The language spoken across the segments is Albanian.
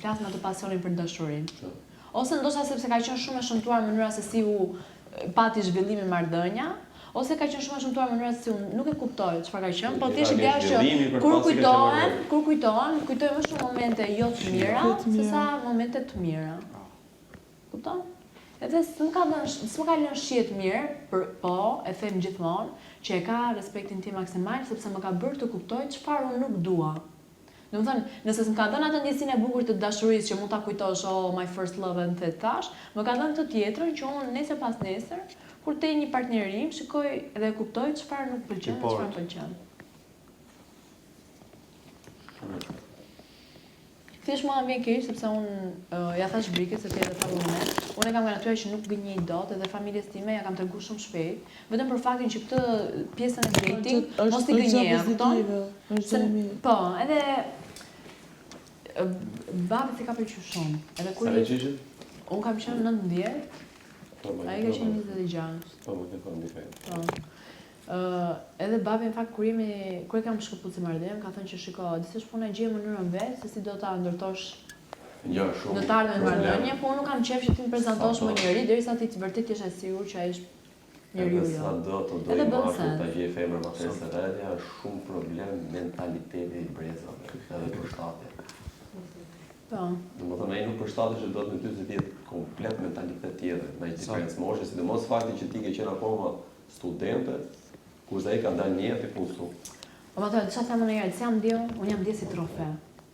flas me atë pasionin për dashurinë. Ose ndoshta sepse ka qenë shumë e shëmtuar mënyra se si u pati zhvillimin marrëdhënia, ose ka qenë shumë e shëmtuar mënyra se si unë nuk e kuptoj çfarë ka qenë, po thjesht ideja është që kur kujtohen, kujtoj më shumë momente jo të mira se sa momente të mira. Kupton? Edhe s'më ka lënë shihet mirë, po e them gjithmonë që e ka respektin tim maksimal sepse më ka bërë të kuptoj çfarë unë nuk dua. Domethënë, nëse s'm ka dhënë atë ndjesinë e bukur të dashurisë që mund ta kujtosh, oh my first love and the tash, më ka dhënë të tjetrën që unë nesër pas nesër, kur te një partnerim, shikoj dhe kuptoj çfarë nuk pëlqen dhe çfarë pëlqen. Thjesht mua më vjen keq sepse unë ja thash Brikës se tjetër tha moment. Unë kam garantuar që nuk gënjej dot edhe familjes time ja kam treguar shumë shpejt, vetëm për faktin që këtë pjesën e dating mos i gënjeja, kupton? Po, edhe babit i ka pëlqyer shumë. Edhe kur unë kam qenë 19, ai ka qenë 26. Po, më ke thënë diferent. Po. Edhe babi në fakt kur e kam shkëput si marrëdhënie, ka thënë që shiko, disesh puna gjej mënyrën vet se si do ta ndërtosh do të ardhmë në marrëdhënie, po unë nuk kam qejf që ti më prezantosh më njëri derisa ti vërtet jesh e sigurt që ai është njeriu jo. Sa do të dojë marrë ta gjej femër më pas së rrethja, është shumë problem mentaliteti i brezave, edhe përshtatje. Po. Domethënë ai nuk përshtatesh që do të me ty se ti jetë komplet mentalitet tjetër, me diferencë moshe, sidomos fakti që ti ke qenë akoma studente, kurse ai ka dalë një jetë i punësu. Po më thënë, çfarë them unë herë, si jam ndjell, unë jam ndjell si trofe.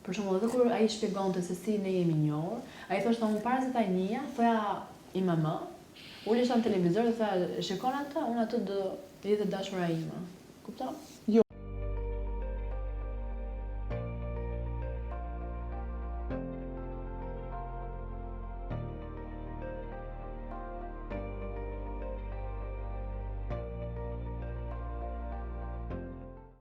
Për shembull, edhe kur ai shpjegonte se si ne jemi njohur, ai thoshte unë para se ta njihja, thoja IMM, ulesha në televizor dhe thoya, shikon atë, unë atë do jetë dashura ime. Kupton?